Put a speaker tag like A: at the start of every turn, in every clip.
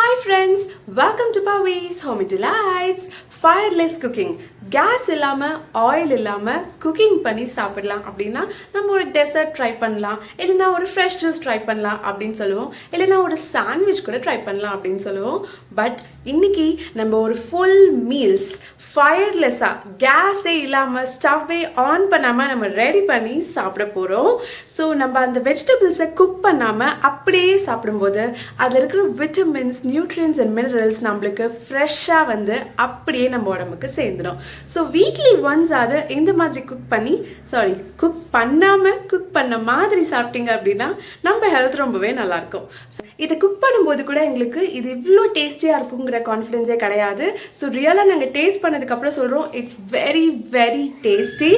A: Hi friends, welcome to Pavi's Home Delights. Fireless cooking. Gas இல்லாம oil இல்லாம cooking பண்ணி சாப்பிடலாம் அப்படின்னா நம்ம ஒரு டெசர்ட் ட்ரை பண்ணலாம், இல்லைன்னா ஒரு ஃப்ரெஷ் ஜூஸ் ட்ரை பண்ணலாம் அப்படின்னு சொல்லுவோம், இல்லைன்னா ஒரு சாண்ட்விச் கூட ட்ரை பண்ணலாம் அப்படின்னு சொல்லுவோம். பட் இன்னைக்கு நம்ம ஒரு ஃபுல் மீல்ஸ் ஃபயர்லெஸ்ஸாக கேஸே இல்லாமல் ஸ்டவ்வே ஆன் பண்ணாமல் நம்ம ரெடி பண்ணி சாப்பிட போகிறோம். ஸோ நம்ம அந்த வெஜிடபிள்ஸை குக் பண்ணாமல் அப்படியே சாப்பிடும்போது அதில் இருக்கிற விட்டமின்ஸ், நியூட்ரியன்ஸ் அண்ட் மினரல்ஸ் நம்மளுக்கு ஃப்ரெஷ்ஷாக வந்து அப்படியே நம்ம உடம்புக்கு சேர்ந்துடும். ஸோ வீக்லி ஒன்ஸ் அது இந்த மாதிரி குக் பண்ணாமல் குக் பண்ண மாதிரி சாப்பிட்டீங்க அப்படின்னா நம்ம ஹெல்த் ரொம்பவே நல்லாயிருக்கும். ஸோ இதை குக் பண்ணும்போது கூட எங்களுக்கு இது இவ்வளோ டேஸ்டியாக இருக்குங்கிற கான்ஃபிடென்ஸே கிடையாது. ஸோ ரியலாக நாங்கள் டேஸ்ட் பண்ணதுக்கப்புறம் சொல்கிறோம், it's very very tasty.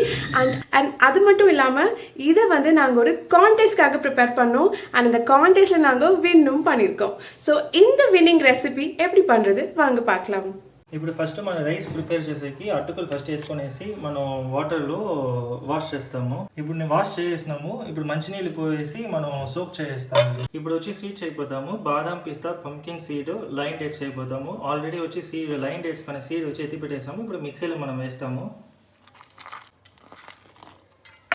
A: And அது மட்டும் இல்லாமல் இதை வந்து நாங்கள் ஒரு கான்டெஸ்ட்காக ப்ரிப்பேர் பண்ணோம். அண்ட் அந்த கான்டெஸ்ட்டில் நாங்கள் வின்னும் பண்ணியிருக்கோம். ஸோ இந்த வின்னிங் ரெசிபி எப்படி பண்ணுறது வாங்க பார்க்கலாம்.
B: ఇప్పుడు ఫస్ట్ మనం రైస్ ప్రిపేర్ చేసేకి అటుకులు ఫస్ట్ వేసుకొనేసి మనం వాటర్లో వాష్ చేస్తాము. ఇప్పుడు నేను వాష్ చేసేసినాము. ఇప్పుడు మంచినీళ్ళు పోయేసి మనం సోక్ చేస్తాము. ఇప్పుడు వచ్చి సీడ్స్ అయిపోతాము. బాదం, పిస్తా, పంకిన్ సీడ్, లైన్ డేట్స్ అయిపోతాము. ఆల్రెడీ వచ్చి లైన్ డేట్స్ పైన సీడ్ వచ్చి ఎత్తి పెట్టేసాము. ఇప్పుడు మిక్సీలో మనం వేస్తాము.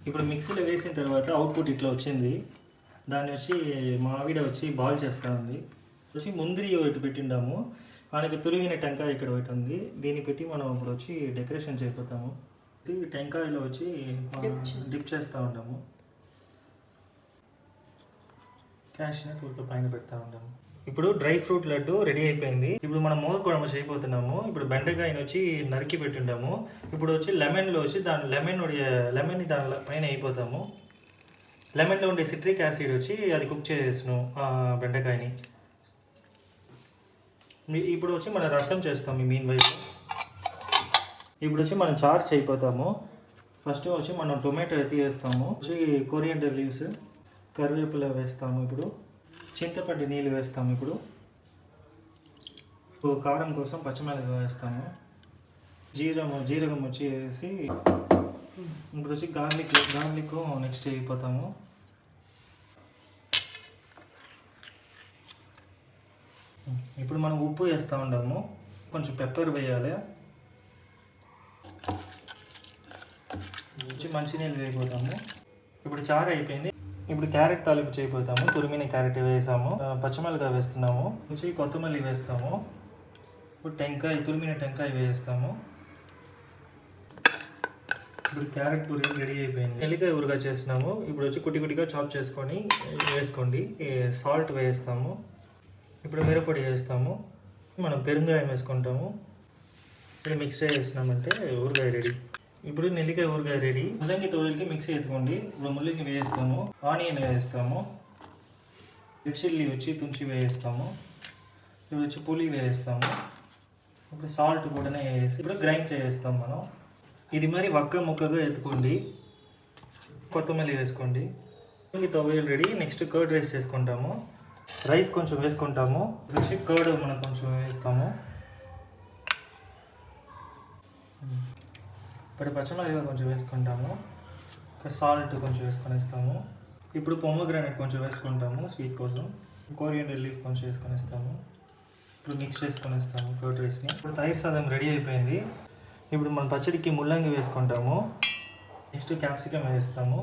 B: ఇప్పుడు మిక్సీలో వేసిన తర్వాత అవుట్పుట్ ఇట్లా వచ్చింది. దాన్ని వచ్చి మా ఆవిడ వచ్చి బాల్ చేస్తూ ఉంది. వచ్చి ముందరి ఒకటి పెట్టిండాము. మనకి తురిగిన టెంకాయ ఇక్కడ ఒకటి ఉంది. దీన్ని పెట్టి మనం ఇప్పుడు వచ్చి డెకరేషన్ చేయబోతాము. టెంకాయలో వచ్చి డిప్ చేస్తూ ఉంటాము. క్యాష్నట్ ఊరికే పైన పెడతా ఉంటాము. ఇప్పుడు డ్రై ఫ్రూట్ లడ్డు రెడీ అయిపోయింది. ఇప్పుడు మనం మోర్ కుడమ చేయబోతున్నాము. ఇప్పుడు బెండకాయని వచ్చి నరికి పెట్టిండాము. ఇప్పుడు వచ్చి లెమన్లో వచ్చి లెమన్ దాని పైన అయిపోతాము. లెమన్లో ఉండే సిట్రిక్ యాసిడ్ వచ్చి అది కుక్ చేసేసాను బెండకాయని. ఇప్పుడు వచ్చి మనం రసం చేస్తాం. ఈ మీన్ వైపు ఇప్పుడు వచ్చి మనం చార్జ్ అయిపోతాము. ఫస్ట్ వచ్చి మనం టొమాటో ఎత్తి వేస్తాము. వచ్చి కొరియండర్ లీవ్స్, కరివేపిల వేస్తాము. ఇప్పుడు చింతపండు నీళ్ళు వేస్తాము. ఇప్పుడు కారం కోసం పచ్చిమిరపకాయ వేస్తాము. జీరగం వచ్చి వేసి ఇప్పుడు వచ్చి గార్లిక్ నెక్స్ట్ అయిపోతాము. ఇప్పుడు మనం ఉప్పు వేస్తూ ఉంటాము. కొంచెం పెప్పర్ వేయాలి. మంచినీళ్ళు వేయబోతాము. ఇప్పుడు చారు అయిపోయింది. ఇప్పుడు క్యారెట్ తాలింపు చేయబోతాము. తురిమిన క్యారెట్ వేసాము. పచ్చిమిరపకాయ వేస్తున్నాము. కొంచెం కొత్తిమల్లి వేస్తాము. ఇప్పుడు తురిమిన టెంకాయ వేస్తాము. ఇప్పుడు క్యారెట్ పూరి రెడీ అయిపోయింది. నెల్లికాయ ఊరుగా చేస్తున్నాము. ఇప్పుడు వచ్చి కుట్టిగా చాప్ చేసుకొని వేసుకోండి. సాల్ట్ వేస్తాము. ఇప్పుడు మిరప్పొడి వేస్తాము. మనం పెరుగాయం వేసుకుంటాము. ఇప్పుడు మిక్స్ చేసినామంటే ఊరగాయ రెడీ. ఇప్పుడు నెల్లికాయ ఊరగాయ రెడీ. ముల్లంగి తోడులకి మిక్సీ ఎత్తుకోండి. ఇప్పుడు ముల్లంగి వేస్తాము. ఆనియన్ వేస్తాము. రెడ్ చిల్లీ వచ్చి తుంచి వేస్తాము. ఇప్పుడు వచ్చి పులి వేస్తాము. ఇప్పుడు సాల్ట్ కూడా వేసి ఇప్పుడు గ్రైండ్ చేస్తాం మనం. ఇది మరి ముక్కగా ఎత్తుకోండి. కొత్తిమల్లి వేసుకోండి. ముల్లంగి తోవేలు రెడీ. నెక్స్ట్ కర్డ్ రైస్ చేసుకుంటాము. రైస్ కొంచెం వేసుకుంటాము. వచ్చి కర్డ్ మనం కొంచెం వేస్తాము. ఇప్పుడు పచ్చిమిరపకాయ కొంచెం వేసుకుంటాము. సాల్ట్ కొంచెం వేసుకొనిస్తాము. ఇప్పుడు పొమోగ్రానైట్ కొంచెం వేసుకుంటాము స్వీట్ కోసం. కొరియండర్ లీఫ్ కొంచెం వేసుకొనిస్తాము. ఇప్పుడు మిక్స్ చేసుకొనిస్తాము కర్డ్ రైస్ని. ఇప్పుడు తైర్ సాదం రెడీ అయిపోయింది. ఇప్పుడు మనం పచ్చడికి ముల్లంగి వేసుకుంటాము. నెక్స్ట్ క్యాప్సికమ్ వేస్తాము.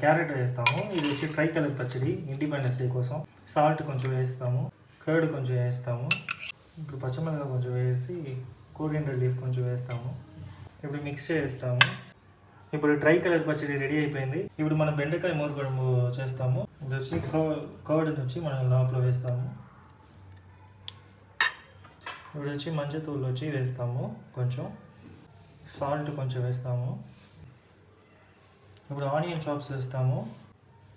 B: క్యారెట్ వేస్తాము. ఇది వచ్చి ట్రై కలర్ పచ్చడి, ఇండిపెండెన్స్ డే కోసం. సాల్ట్ కొంచెం వేస్తాము. కర్డ్ కొంచెం వేస్తాము. ఇప్పుడు పచ్చిమిరపకాయ కొంచెం వేసి కొరియండర్ లీఫ్ కొంచెం వేస్తాము. ఇప్పుడు మిక్స్ చేస్తాము. ఇప్పుడు ట్రై కలర్ పచ్చడి రెడీ అయిపోయింది. ఇప్పుడు మనం బెండకాయ మోరుగొడుము చేస్తాము. ఇది వచ్చి కర్డ్ వచ్చి మనం లోపల వేస్తాము. ఇప్పుడు వచ్చి మంచితూళ్ళు వచ్చి వేస్తాము. కొంచెం సాల్ట్ కొంచెం వేస్తాము. ఇప్పుడు ఆనియన్ చాప్స్ వేస్తాము.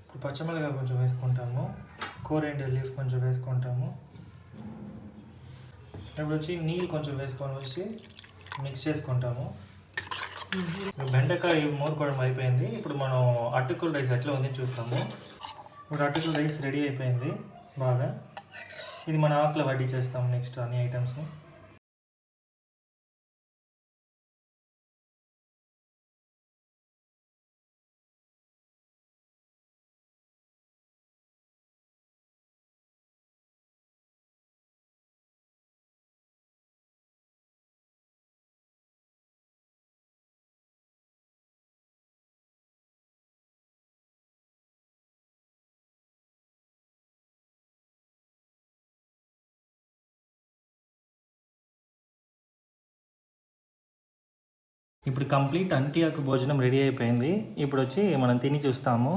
B: ఇప్పుడు పచ్చిమిరపకాయ కొంచెం వేసుకుంటాము. కొరియండర్ లీఫ్ కొంచెం వేసుకుంటాము. ఇప్పుడు వచ్చి నీళ్ళు కొంచెం వేసుకొని వచ్చి మిక్స్ చేసుకుంటాము. బెండకాయ మోరుకోవడం అయిపోయింది. ఇప్పుడు మనం అటుకుల రైస్ ఎట్లా ఉంది చూస్తాము. ఇప్పుడు అటుకుల రైస్ రెడీ అయిపోయింది బాగా. ఇది మన ఆకులో వడ్డీ చేస్తాము నెక్స్ట్ అన్ని ఐటమ్స్ని. ఇప్పుడు కంప్లీట్ అంటి ఆకు భోజనం రెడీ అయిపోయింది. ఇప్పుడు వచ్చి మనం తిని చూస్తాము.